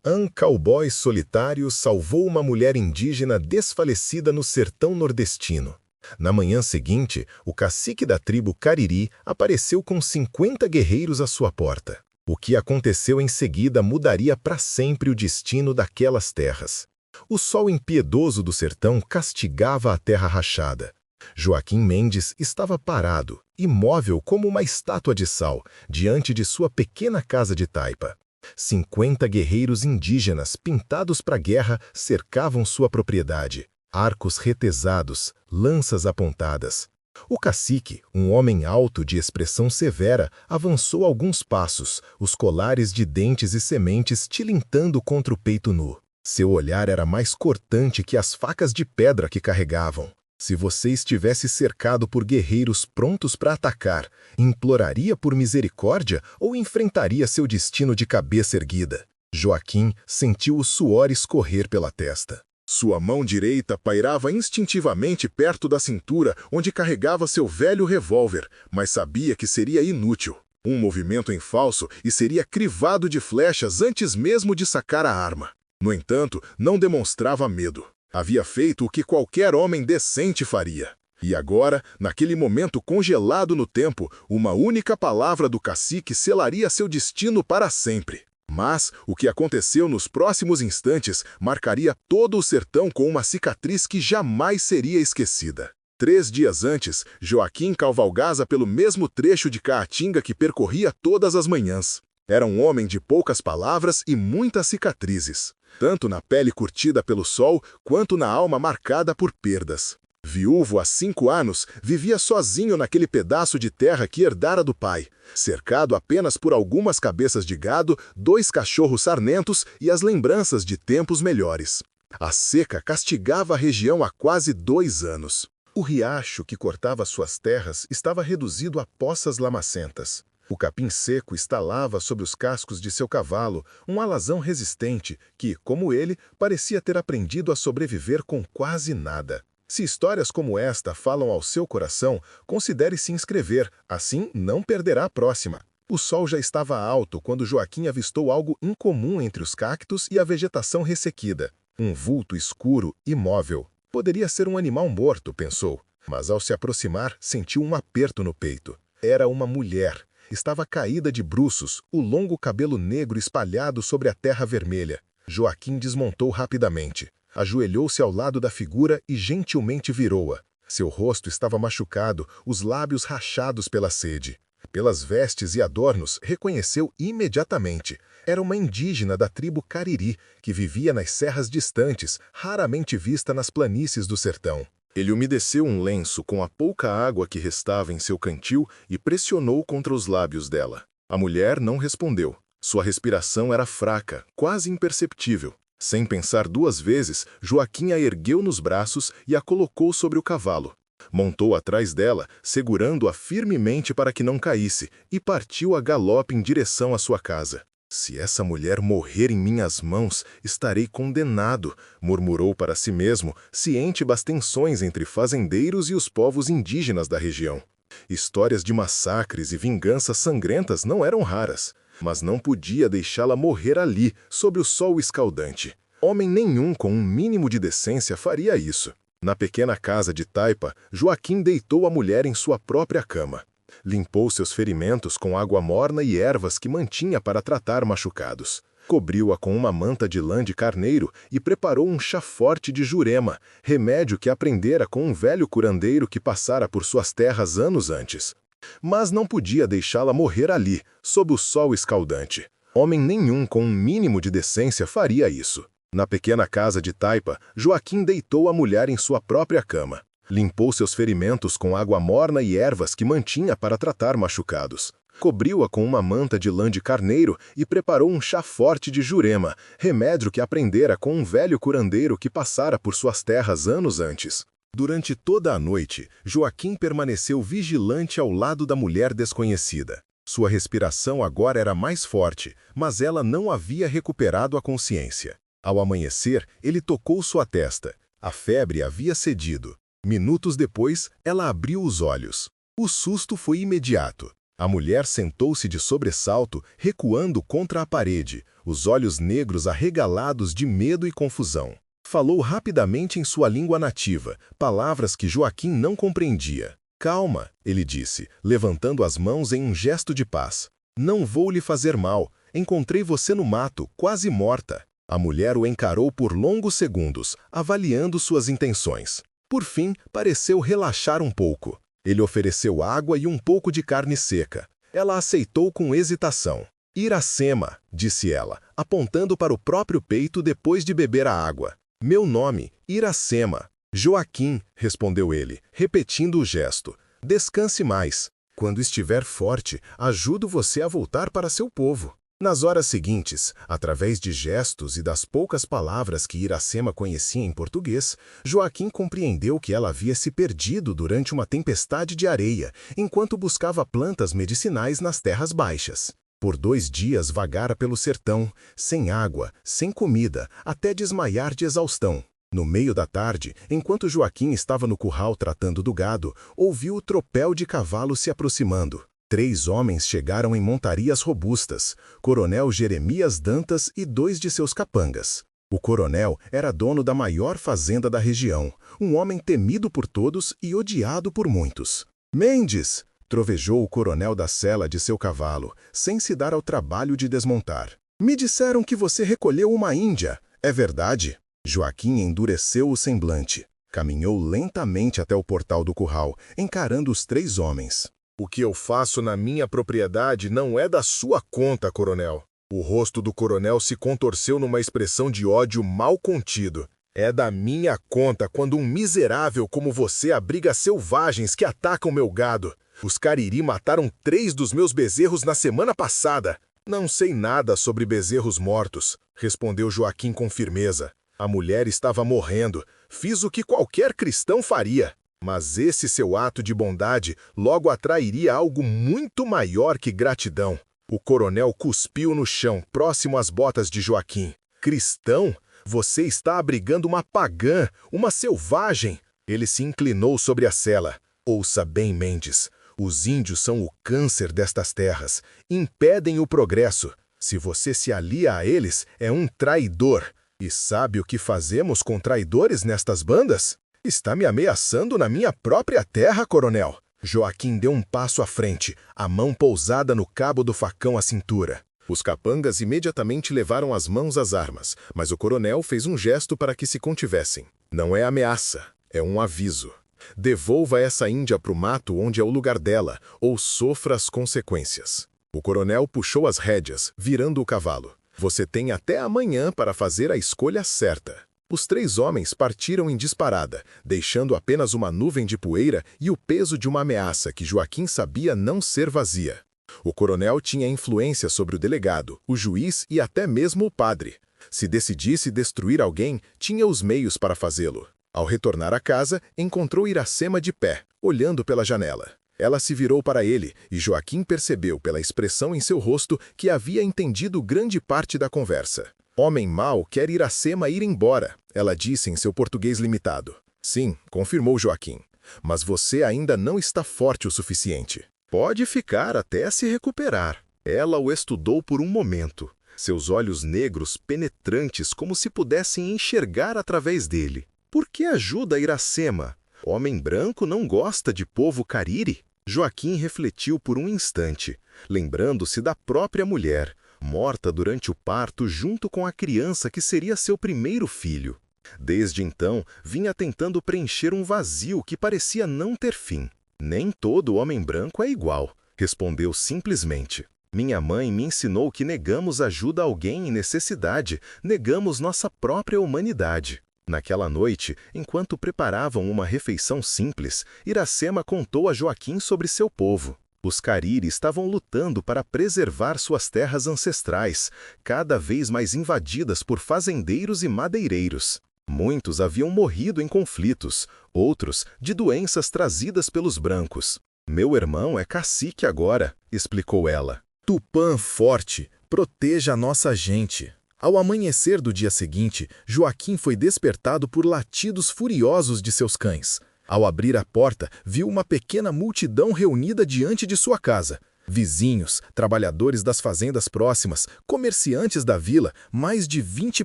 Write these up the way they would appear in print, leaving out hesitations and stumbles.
Um cowboy solitário salvou uma mulher indígena desfalecida no sertão nordestino. Na manhã seguinte, o cacique da tribo Cariri apareceu com 50 guerreiros à sua porta. O que aconteceu em seguida mudaria para sempre o destino daquelas terras. O sol impiedoso do sertão castigava a terra rachada. Joaquim Mendes estava parado, imóvel como uma estátua de sal, diante de sua pequena casa de taipa. 50 guerreiros indígenas pintados para a guerra cercavam sua propriedade. Arcos retesados, lanças apontadas. O cacique, um homem alto de expressão severa, avançou alguns passos, os colares de dentes e sementes tilintando contra o peito nu. Seu olhar era mais cortante que as facas de pedra que carregavam. Se você estivesse cercado por guerreiros prontos para atacar, imploraria por misericórdia ou enfrentaria seu destino de cabeça erguida? Joaquim sentiu o suor escorrer pela testa. Sua mão direita pairava instintivamente perto da cintura, onde carregava seu velho revólver, mas sabia que seria inútil. Um movimento em falso e seria crivado de flechas antes mesmo de sacar a arma. No entanto, não demonstrava medo. Havia feito o que qualquer homem decente faria. E agora, naquele momento congelado no tempo, uma única palavra do cacique selaria seu destino para sempre. Mas o que aconteceu nos próximos instantes marcaria todo o sertão com uma cicatriz que jamais seria esquecida. 3 dias antes, Joaquim cavalgava pelo mesmo trecho de Caatinga que percorria todas as manhãs. Era um homem de poucas palavras e muitas cicatrizes, tanto na pele curtida pelo sol, quanto na alma marcada por perdas. Viúvo há 5 anos, vivia sozinho naquele pedaço de terra que herdara do pai, cercado apenas por algumas cabeças de gado, 2 cachorros sarnentos e as lembranças de tempos melhores. A seca castigava a região há quase 2 anos. O riacho que cortava suas terras estava reduzido a poças lamacentas. O capim seco estalava sobre os cascos de seu cavalo, um alazão resistente que, como ele, parecia ter aprendido a sobreviver com quase nada. Se histórias como esta falam ao seu coração, considere se inscrever, assim não perderá a próxima. O sol já estava alto quando Joaquim avistou algo incomum entre os cactos e a vegetação ressequida. Um vulto escuro, imóvel. Poderia ser um animal morto, pensou, mas ao se aproximar, sentiu um aperto no peito. Era uma mulher. Estava caída de bruços, o longo cabelo negro espalhado sobre a terra vermelha. Joaquim desmontou rapidamente. Ajoelhou-se ao lado da figura e gentilmente virou-a. Seu rosto estava machucado, os lábios rachados pela sede. Pelas vestes e adornos, reconheceu imediatamente. Era uma indígena da tribo Cariri, que vivia nas serras distantes, raramente vista nas planícies do sertão. Ele umedeceu um lenço com a pouca água que restava em seu cantil e pressionou contra os lábios dela. A mulher não respondeu. Sua respiração era fraca, quase imperceptível. Sem pensar 2 vezes, Joaquim a ergueu nos braços e a colocou sobre o cavalo. Montou atrás dela, segurando-a firmemente para que não caísse, e partiu a galope em direção à sua casa. Se essa mulher morrer em minhas mãos, estarei condenado, murmurou para si mesmo, ciente das tensões entre fazendeiros e os povos indígenas da região. Histórias de massacres e vinganças sangrentas não eram raras, mas não podia deixá-la morrer ali, sob o sol escaldante. Homem nenhum com um mínimo de decência faria isso. Na pequena casa de taipa, Joaquim deitou a mulher em sua própria cama. Limpou seus ferimentos com água morna e ervas que mantinha para tratar machucados. Cobriu-a com uma manta de lã de carneiro e preparou um chá forte de jurema, remédio que aprendera com um velho curandeiro que passara por suas terras anos antes. Mas não podia deixá-la morrer ali, sob o sol escaldante. Homem nenhum com um mínimo de decência faria isso. Na pequena casa de taipa, Joaquim deitou a mulher em sua própria cama. Limpou seus ferimentos com água morna e ervas que mantinha para tratar machucados. Cobriu-a com uma manta de lã de carneiro e preparou um chá forte de jurema, remédio que aprendera com um velho curandeiro que passara por suas terras anos antes. Durante toda a noite, Joaquim permaneceu vigilante ao lado da mulher desconhecida. Sua respiração agora era mais forte, mas ela não havia recuperado a consciência. Ao amanhecer, ele tocou sua testa. A febre havia cedido. Minutos depois, ela abriu os olhos. O susto foi imediato. A mulher sentou-se de sobressalto, recuando contra a parede, os olhos negros arregalados de medo e confusão. Falou rapidamente em sua língua nativa, palavras que Joaquim não compreendia. Calma, ele disse, levantando as mãos em um gesto de paz. Não vou lhe fazer mal. Encontrei você no mato, quase morta. A mulher o encarou por longos segundos, avaliando suas intenções. Por fim, pareceu relaxar um pouco. Ele ofereceu água e um pouco de carne seca. Ela aceitou com hesitação. Iracema, disse ela, apontando para o próprio peito depois de beber a água. Meu nome, Iracema. Joaquim, respondeu ele, repetindo o gesto. Descanse mais. Quando estiver forte, ajudo você a voltar para seu povo. Nas horas seguintes, através de gestos e das poucas palavras que Iracema conhecia em português, Joaquim compreendeu que ela havia se perdido durante uma tempestade de areia, enquanto buscava plantas medicinais nas terras baixas. Por 2 dias vagara pelo sertão, sem água, sem comida, até desmaiar de exaustão. No meio da tarde, enquanto Joaquim estava no curral tratando do gado, ouviu o tropel de cavalos se aproximando. 3 homens chegaram em montarias robustas, Coronel Jeremias Dantas e 2 de seus capangas. O coronel era dono da maior fazenda da região, um homem temido por todos e odiado por muitos. Mendes! Trovejou o coronel da sela de seu cavalo, sem se dar ao trabalho de desmontar. Me disseram que você recolheu uma índia. É verdade? Joaquim endureceu o semblante. Caminhou lentamente até o portal do curral, encarando os 3 homens. O que eu faço na minha propriedade não é da sua conta, coronel. O rosto do coronel se contorceu numa expressão de ódio mal contido. É da minha conta quando um miserável como você abriga selvagens que atacam meu gado. Os Cariri mataram 3 dos meus bezerros na semana passada. Não sei nada sobre bezerros mortos, respondeu Joaquim com firmeza. A mulher estava morrendo. Fiz o que qualquer cristão faria. Mas esse seu ato de bondade logo atrairia algo muito maior que gratidão. O coronel cuspiu no chão, próximo às botas de Joaquim. Cristão? Você está abrigando uma pagã, uma selvagem. Ele se inclinou sobre a sela. Ouça bem, Mendes. Os índios são o câncer destas terras. Impedem o progresso. Se você se alia a eles, é um traidor. E sabe o que fazemos com traidores nestas bandas? Está me ameaçando na minha própria terra, coronel. Joaquim deu um passo à frente, a mão pousada no cabo do facão à cintura. Os capangas imediatamente levaram as mãos às armas, mas o coronel fez um gesto para que se contivessem. Não é ameaça, é um aviso. Devolva essa índia para o mato onde é o lugar dela, ou sofra as consequências. O coronel puxou as rédeas, virando o cavalo. Você tem até amanhã para fazer a escolha certa. Os 3 homens partiram em disparada, deixando apenas uma nuvem de poeira e o peso de uma ameaça que Joaquim sabia não ser vazia. O coronel tinha influência sobre o delegado, o juiz e até mesmo o padre. Se decidisse destruir alguém, tinha os meios para fazê-lo. Ao retornar à casa, encontrou Iracema de pé, olhando pela janela. Ela se virou para ele, e Joaquim percebeu pela expressão em seu rosto que havia entendido grande parte da conversa. Homem mau quer Iracema ir embora, ela disse em seu português limitado. Sim, confirmou Joaquim, mas você ainda não está forte o suficiente. Pode ficar até se recuperar. Ela o estudou por um momento, seus olhos negros penetrantes como se pudessem enxergar através dele. Por que ajuda Iracema? Homem branco não gosta de povo cariri? Joaquim refletiu por um instante, lembrando-se da própria mulher, morta durante o parto junto com a criança que seria seu primeiro filho. Desde então, vinha tentando preencher um vazio que parecia não ter fim. Nem todo homem branco é igual, respondeu simplesmente. Minha mãe me ensinou que negamos ajuda a alguém em necessidade, negamos nossa própria humanidade. Naquela noite, enquanto preparavam uma refeição simples, Iracema contou a Joaquim sobre seu povo. Os Cariri estavam lutando para preservar suas terras ancestrais, cada vez mais invadidas por fazendeiros e madeireiros. Muitos haviam morrido em conflitos, outros de doenças trazidas pelos brancos. Meu irmão é cacique agora, explicou ela. Tupã forte, proteja a nossa gente. Ao amanhecer do dia seguinte, Joaquim foi despertado por latidos furiosos de seus cães. Ao abrir a porta, viu uma pequena multidão reunida diante de sua casa. Vizinhos, trabalhadores das fazendas próximas, comerciantes da vila, mais de 20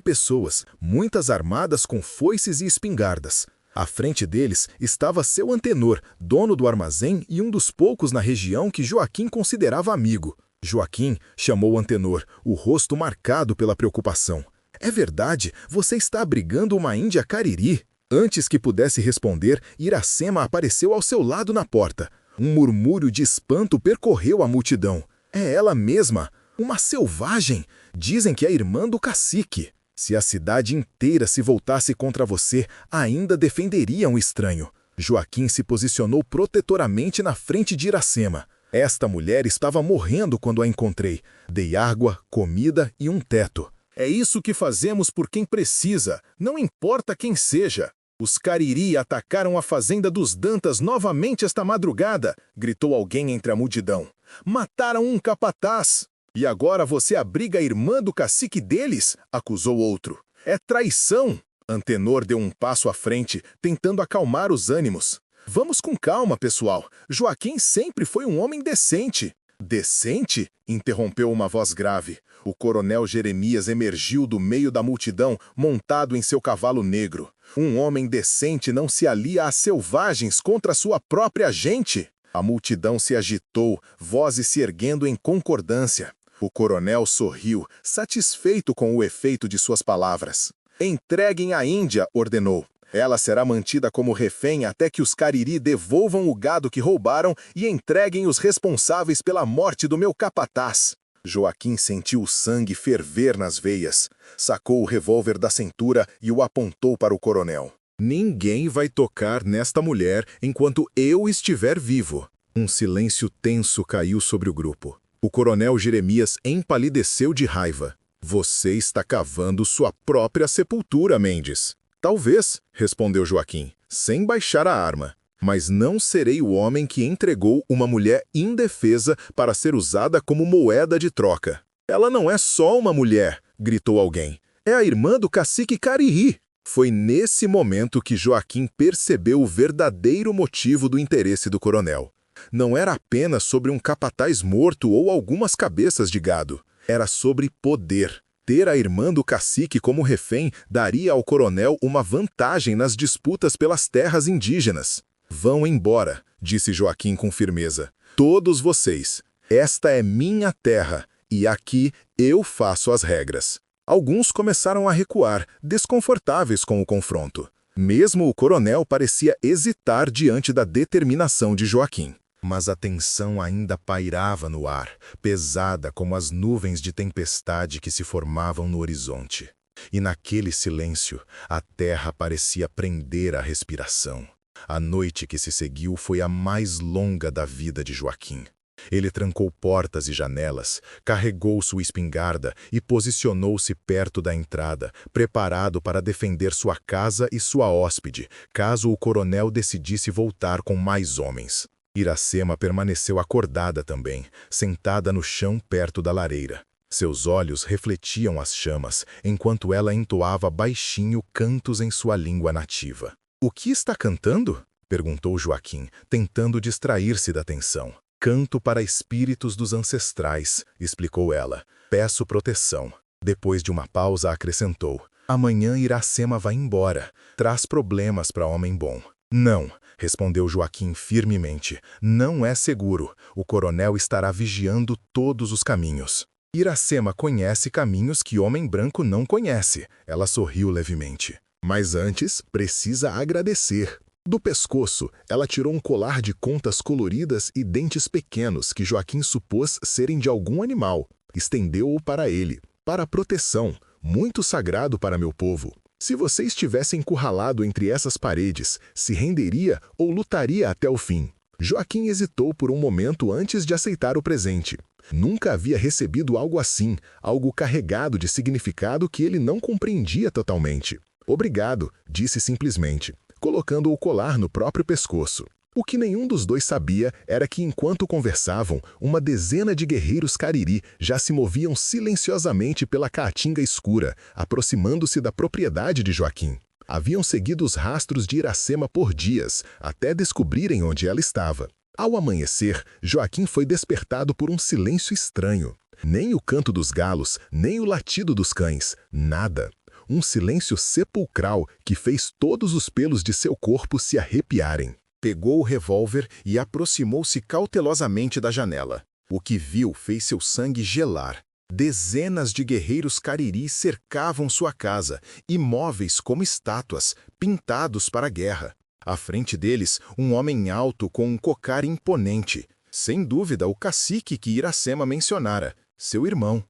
pessoas, muitas armadas com foices e espingardas. À frente deles estava seu antenor, dono do armazém e um dos poucos na região que Joaquim considerava amigo. Joaquim chamou o antenor, o rosto marcado pela preocupação. "É verdade, você está abrigando uma índia Cariri?" Antes que pudesse responder, Iracema apareceu ao seu lado na porta. Um murmúrio de espanto percorreu a multidão. "É ela mesma, uma selvagem. Dizem que é irmã do cacique. Se a cidade inteira se voltasse contra você, ainda defenderia um estranho." Joaquim se posicionou protetoramente na frente de Iracema. "Esta mulher estava morrendo quando a encontrei. Dei água, comida e um teto. É isso que fazemos por quem precisa, não importa quem seja." "Os Cariri atacaram a fazenda dos Dantas novamente esta madrugada", gritou alguém entre a multidão. "Mataram um capataz." "E agora você abriga a irmã do cacique deles?" acusou outro. "É traição." Antenor deu um passo à frente, tentando acalmar os ânimos. "Vamos com calma, pessoal. Joaquim sempre foi um homem decente." "Decente?" interrompeu uma voz grave. O coronel Jeremias emergiu do meio da multidão, montado em seu cavalo negro. "Um homem decente não se alia a selvagens contra sua própria gente." A multidão se agitou, vozes se erguendo em concordância. O coronel sorriu, satisfeito com o efeito de suas palavras. "Entreguem a Índia", ordenou. "Ela será mantida como refém até que os Cariri devolvam o gado que roubaram e entreguem os responsáveis pela morte do meu capataz." Joaquim sentiu o sangue ferver nas veias. Sacou o revólver da cintura e o apontou para o coronel. "Ninguém vai tocar nesta mulher enquanto eu estiver vivo." Um silêncio tenso caiu sobre o grupo. O coronel Jeremias empalideceu de raiva. "Você está cavando sua própria sepultura, Mendes." "Talvez", respondeu Joaquim, sem baixar a arma. "Mas não serei o homem que entregou uma mulher indefesa para ser usada como moeda de troca." "Ela não é só uma mulher", gritou alguém. "É a irmã do cacique Cariri." Foi nesse momento que Joaquim percebeu o verdadeiro motivo do interesse do coronel. Não era apenas sobre um capataz morto ou algumas cabeças de gado. Era sobre poder. Ter a irmã do cacique como refém daria ao coronel uma vantagem nas disputas pelas terras indígenas. "Vão embora", disse Joaquim com firmeza. "Todos vocês. Esta é minha terra, e aqui eu faço as regras." Alguns começaram a recuar, desconfortáveis com o confronto. Mesmo o coronel parecia hesitar diante da determinação de Joaquim. Mas a tensão ainda pairava no ar, pesada como as nuvens de tempestade que se formavam no horizonte. E naquele silêncio, a terra parecia prender a respiração. A noite que se seguiu foi a mais longa da vida de Joaquim. Ele trancou portas e janelas, carregou sua espingarda e posicionou-se perto da entrada, preparado para defender sua casa e sua hóspede, caso o coronel decidisse voltar com mais homens. Iracema permaneceu acordada também, sentada no chão perto da lareira. Seus olhos refletiam as chamas, enquanto ela entoava baixinho cantos em sua língua nativa. "O que está cantando?" perguntou Joaquim, tentando distrair-se da tensão. "Canto para espíritos dos ancestrais", explicou ela. "Peço proteção." Depois de uma pausa acrescentou: "Amanhã Iracema vai embora. Traz problemas para homem bom." "Não", respondeu Joaquim firmemente. "Não é seguro. O coronel estará vigiando todos os caminhos." "Iracema conhece caminhos que homem branco não conhece." Ela sorriu levemente. "Mas antes, precisa agradecer." Do pescoço, ela tirou um colar de contas coloridas e dentes pequenos que Joaquim supôs serem de algum animal. Estendeu-o para ele. "Para proteção, muito sagrado para meu povo. Se você estivesse encurralado entre essas paredes, se renderia ou lutaria até o fim." Joaquim hesitou por um momento antes de aceitar o presente. Nunca havia recebido algo assim, algo carregado de significado que ele não compreendia totalmente. "Obrigado", disse simplesmente, colocando o colar no próprio pescoço. O que nenhum dos dois sabia era que, enquanto conversavam, uma dezena de guerreiros Cariri já se moviam silenciosamente pela caatinga escura, aproximando-se da propriedade de Joaquim. Haviam seguido os rastros de Iracema por dias, até descobrirem onde ela estava. Ao amanhecer, Joaquim foi despertado por um silêncio estranho. Nem o canto dos galos, nem o latido dos cães, nada. Um silêncio sepulcral que fez todos os pelos de seu corpo se arrepiarem. Pegou o revólver e aproximou-se cautelosamente da janela. O que viu fez seu sangue gelar. Dezenas de guerreiros cariris cercavam sua casa, imóveis como estátuas, pintados para a guerra. À frente deles, um homem alto com um cocar imponente. Sem dúvida, o cacique que Iracema mencionara, seu irmão.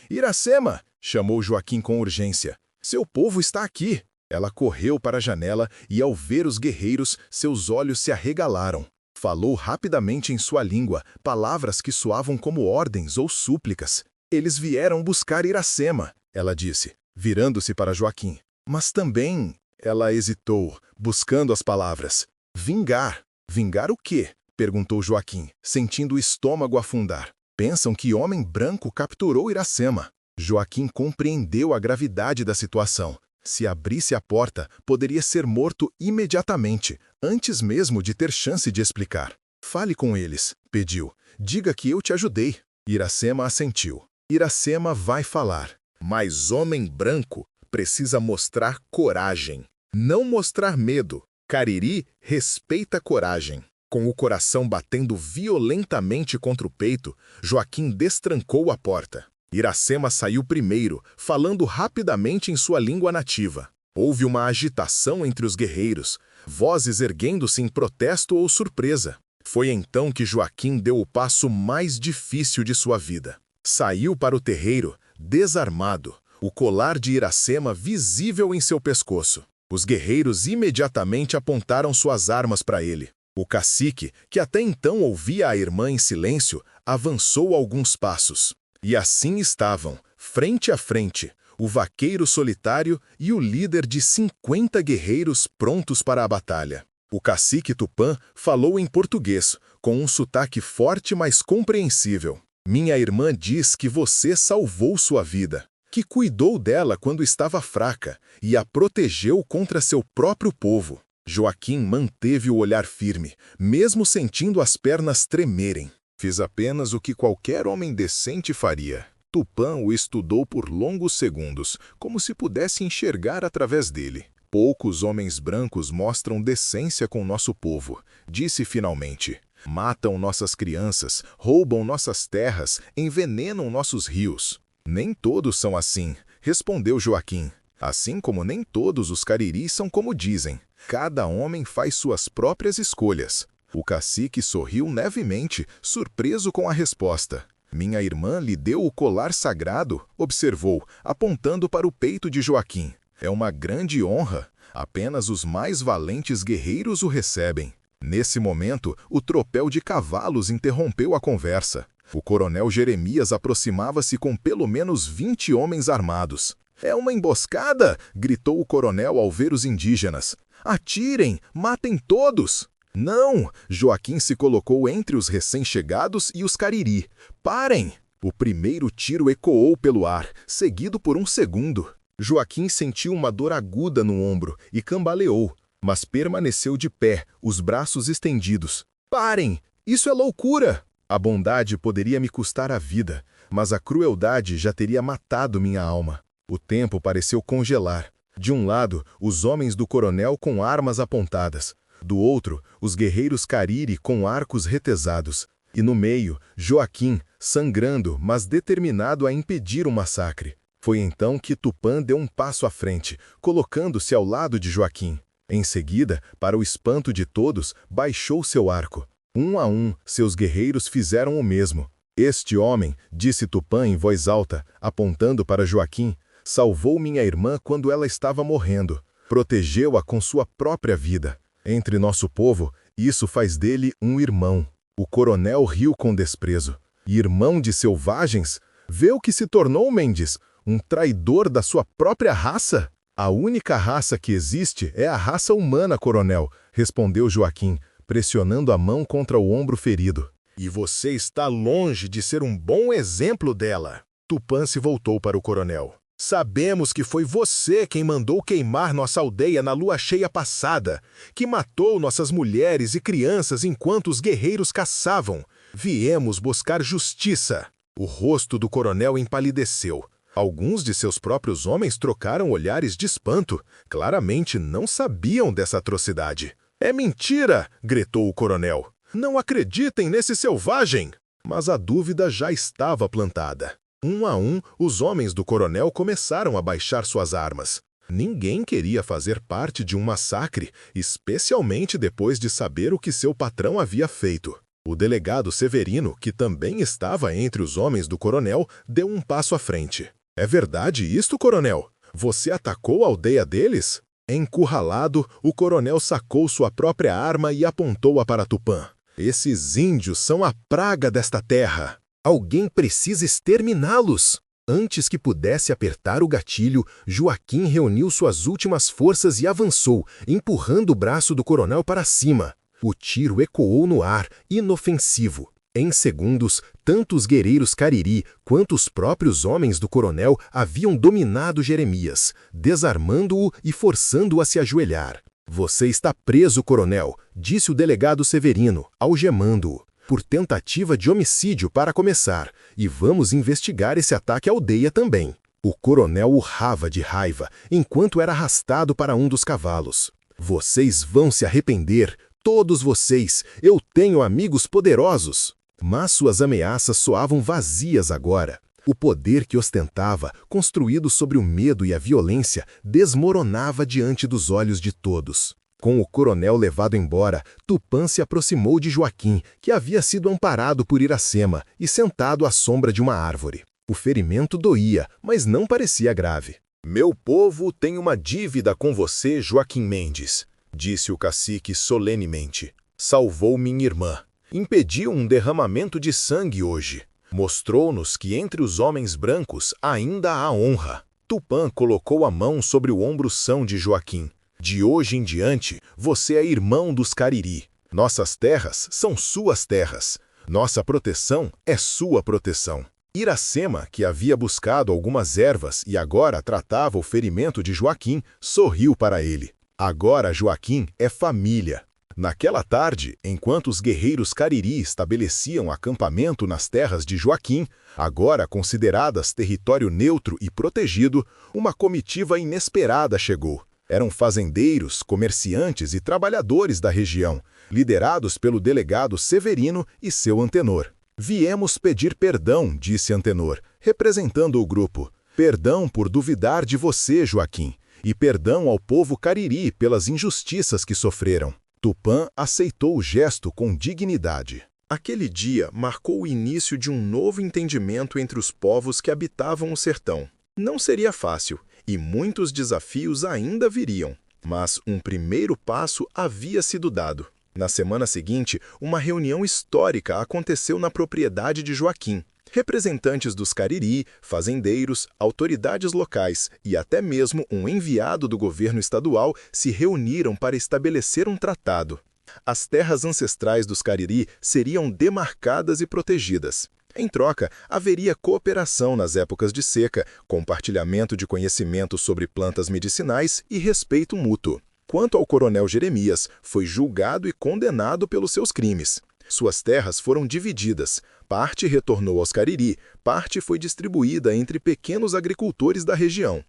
"Iracema!" chamou Joaquim com urgência. "Seu povo está aqui!" Ela correu para a janela e, ao ver os guerreiros, seus olhos se arregalaram. Falou rapidamente em sua língua, palavras que soavam como ordens ou súplicas. "Eles vieram buscar Iracema", ela disse, virando-se para Joaquim. "Mas também..." Ela hesitou, buscando as palavras. "Vingar." "Vingar o quê?" perguntou Joaquim, sentindo o estômago afundar. "Pensam que homem branco capturou Iracema." Joaquim compreendeu a gravidade da situação. Se abrisse a porta, poderia ser morto imediatamente, antes mesmo de ter chance de explicar. "Fale com eles", pediu. "Diga que eu te ajudei." Iracema assentiu. Iracema vai falar. Mas homem branco precisa mostrar coragem. Não mostrar medo. Cariri respeita coragem. Com o coração batendo violentamente contra o peito, Joaquim destrancou a porta. Iracema saiu primeiro, falando rapidamente em sua língua nativa. Houve uma agitação entre os guerreiros, vozes erguendo-se em protesto ou surpresa. Foi então que Joaquim deu o passo mais difícil de sua vida. Saiu para o terreiro, desarmado, o colar de Iracema visível em seu pescoço. Os guerreiros imediatamente apontaram suas armas para ele. O cacique, que até então ouvia a irmã em silêncio, avançou alguns passos. E assim estavam, frente a frente, o vaqueiro solitário e o líder de 50 guerreiros prontos para a batalha. O cacique Tupã falou em português, com um sotaque forte mas compreensível. "Minha irmã diz que você salvou sua vida, que cuidou dela quando estava fraca e a protegeu contra seu próprio povo." Joaquim manteve o olhar firme, mesmo sentindo as pernas tremerem. "Fiz apenas o que qualquer homem decente faria." Tupã o estudou por longos segundos, como se pudesse enxergar através dele. "Poucos homens brancos mostram decência com nosso povo", disse finalmente. "Matam nossas crianças, roubam nossas terras, envenenam nossos rios." "Nem todos são assim", respondeu Joaquim. "Assim como nem todos os cariris são como dizem. Cada homem faz suas próprias escolhas." O cacique sorriu levemente, surpreso com a resposta. "Minha irmã lhe deu o colar sagrado", observou, apontando para o peito de Joaquim. "É uma grande honra. Apenas os mais valentes guerreiros o recebem." Nesse momento, o tropel de cavalos interrompeu a conversa. O coronel Jeremias aproximava-se com pelo menos 20 homens armados. "É uma emboscada!" gritou o coronel ao ver os indígenas. "Atirem! Matem todos!" "Não!" Joaquim se colocou entre os recém-chegados e os cariri. "Parem!" O primeiro tiro ecoou pelo ar, seguido por um segundo. Joaquim sentiu uma dor aguda no ombro e cambaleou, mas permaneceu de pé, os braços estendidos. "Parem! Isso é loucura!" A bondade poderia me custar a vida, mas a crueldade já teria matado minha alma. O tempo pareceu congelar. De um lado, os homens do coronel com armas apontadas. Do outro, os guerreiros cariri com arcos retesados. E no meio, Joaquim, sangrando, mas determinado a impedir o massacre. Foi então que Tupã deu um passo à frente, colocando-se ao lado de Joaquim. Em seguida, para o espanto de todos, baixou seu arco. Um a um, seus guerreiros fizeram o mesmo. "Este homem", disse Tupã em voz alta, apontando para Joaquim, "salvou minha irmã quando ela estava morrendo. Protegeu-a com sua própria vida. Entre nosso povo, isso faz dele um irmão." O coronel riu com desprezo. "Irmão de selvagens? Vê o que se tornou, Mendes? Um traidor da sua própria raça?" "A única raça que existe é a raça humana, coronel", respondeu Joaquim, pressionando a mão contra o ombro ferido. "E você está longe de ser um bom exemplo dela." Tupã se voltou para o coronel. Sabemos que foi você quem mandou queimar nossa aldeia na lua cheia passada, que matou nossas mulheres e crianças enquanto os guerreiros caçavam. Viemos buscar justiça. O rosto do coronel empalideceu. Alguns de seus próprios homens trocaram olhares de espanto. Claramente não sabiam dessa atrocidade. É mentira! Gritou o coronel. Não acreditem nesse selvagem! Mas a dúvida já estava plantada. Um a um, os homens do coronel começaram a baixar suas armas. Ninguém queria fazer parte de um massacre, especialmente depois de saber o que seu patrão havia feito. O delegado Severino, que também estava entre os homens do coronel, deu um passo à frente. É verdade isto, coronel? Você atacou a aldeia deles? Encurralado, o coronel sacou sua própria arma e apontou-a para Tupã. Esses índios são a praga desta terra. Alguém precisa exterminá-los. Antes que pudesse apertar o gatilho, Joaquim reuniu suas últimas forças e avançou, empurrando o braço do coronel para cima. O tiro ecoou no ar, inofensivo. Em segundos, tanto os guerreiros Cariri quanto os próprios homens do coronel haviam dominado Jeremias, desarmando-o e forçando-o a se ajoelhar. Você está preso, coronel, disse o delegado Severino, algemando-o, por tentativa de homicídio para começar, e vamos investigar esse ataque à aldeia também. O coronel urrava de raiva, enquanto era arrastado para um dos cavalos. Vocês vão se arrepender, todos vocês, eu tenho amigos poderosos. Mas suas ameaças soavam vazias agora. O poder que ostentava, construído sobre o medo e a violência, desmoronava diante dos olhos de todos. Com o coronel levado embora, Tupã se aproximou de Joaquim, que havia sido amparado por Iracema e sentado à sombra de uma árvore. O ferimento doía, mas não parecia grave. Meu povo tem uma dívida com você, Joaquim Mendes, disse o cacique solenemente. Salvou minha irmã. Impediu um derramamento de sangue hoje. Mostrou-nos que entre os homens brancos ainda há honra. Tupã colocou a mão sobre o ombro são de Joaquim. De hoje em diante, você é irmão dos Cariri. Nossas terras são suas terras. Nossa proteção é sua proteção. Iracema, que havia buscado algumas ervas e agora tratava o ferimento de Joaquim, sorriu para ele. Agora Joaquim é família. Naquela tarde, enquanto os guerreiros Cariri estabeleciam acampamento nas terras de Joaquim, agora consideradas território neutro e protegido, uma comitiva inesperada chegou. Eram fazendeiros, comerciantes e trabalhadores da região, liderados pelo delegado Severino e seu antenor. Viemos pedir perdão, disse Antenor, representando o grupo. Perdão por duvidar de você, Joaquim, e perdão ao povo Cariri pelas injustiças que sofreram. Tupã aceitou o gesto com dignidade. Aquele dia marcou o início de um novo entendimento entre os povos que habitavam o sertão. Não seria fácil, e muitos desafios ainda viriam, mas um primeiro passo havia sido dado. Na semana seguinte, uma reunião histórica aconteceu na propriedade de Joaquim. Representantes dos Cariri, fazendeiros, autoridades locais e até mesmo um enviado do governo estadual se reuniram para estabelecer um tratado. As terras ancestrais dos Cariri seriam demarcadas e protegidas. Em troca, haveria cooperação nas épocas de seca, compartilhamento de conhecimentos sobre plantas medicinais e respeito mútuo. Quanto ao coronel Jeremias, foi julgado e condenado pelos seus crimes. Suas terras foram divididas. Parte retornou aos Cariri, parte foi distribuída entre pequenos agricultores da região.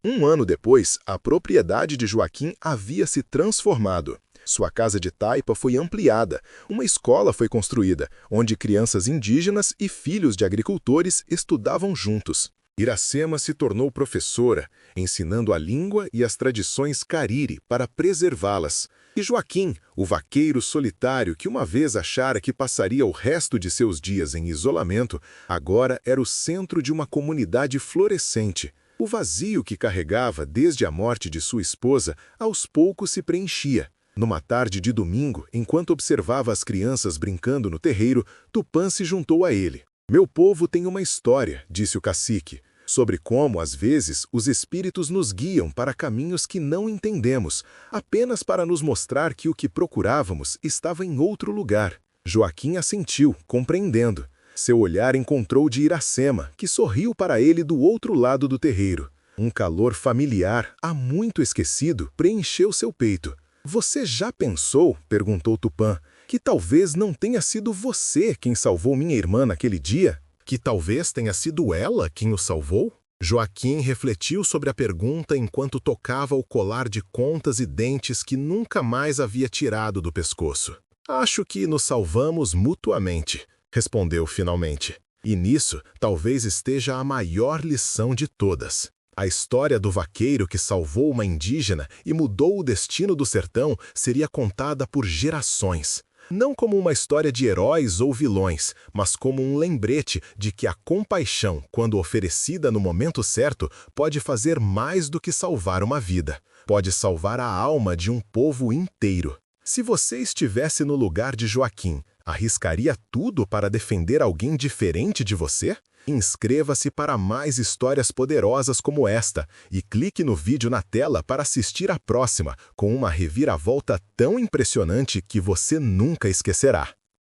Um ano depois, a propriedade de Joaquim havia se transformado. Sua casa de taipa foi ampliada, uma escola foi construída, onde crianças indígenas e filhos de agricultores estudavam juntos. Iracema se tornou professora, ensinando a língua e as tradições Cariri para preservá-las. E Joaquim, o vaqueiro solitário que uma vez achara que passaria o resto de seus dias em isolamento, agora era o centro de uma comunidade florescente. O vazio que carregava desde a morte de sua esposa, aos poucos se preenchia. Numa tarde de domingo, enquanto observava as crianças brincando no terreiro, Tupã se juntou a ele. Meu povo tem uma história, disse o cacique, sobre como, às vezes, os espíritos nos guiam para caminhos que não entendemos, apenas para nos mostrar que o que procurávamos estava em outro lugar. Joaquim assentiu, compreendendo. Seu olhar encontrou de Iracema, que sorriu para ele do outro lado do terreiro. Um calor familiar, há muito esquecido, preencheu seu peito. Você já pensou, perguntou Tupã, que talvez não tenha sido você quem salvou minha irmã naquele dia? Que talvez tenha sido ela quem o salvou? Joaquim refletiu sobre a pergunta enquanto tocava o colar de contas e dentes que nunca mais havia tirado do pescoço. Acho que nos salvamos mutuamente, respondeu finalmente. E nisso talvez esteja a maior lição de todas. A história do vaqueiro que salvou uma indígena e mudou o destino do sertão seria contada por gerações. Não como uma história de heróis ou vilões, mas como um lembrete de que a compaixão, quando oferecida no momento certo, pode fazer mais do que salvar uma vida. Pode salvar a alma de um povo inteiro. Se você estivesse no lugar de Joaquim, arriscaria tudo para defender alguém diferente de você? Inscreva-se para mais histórias poderosas como esta e clique no vídeo na tela para assistir a próxima, com uma reviravolta tão impressionante que você nunca esquecerá.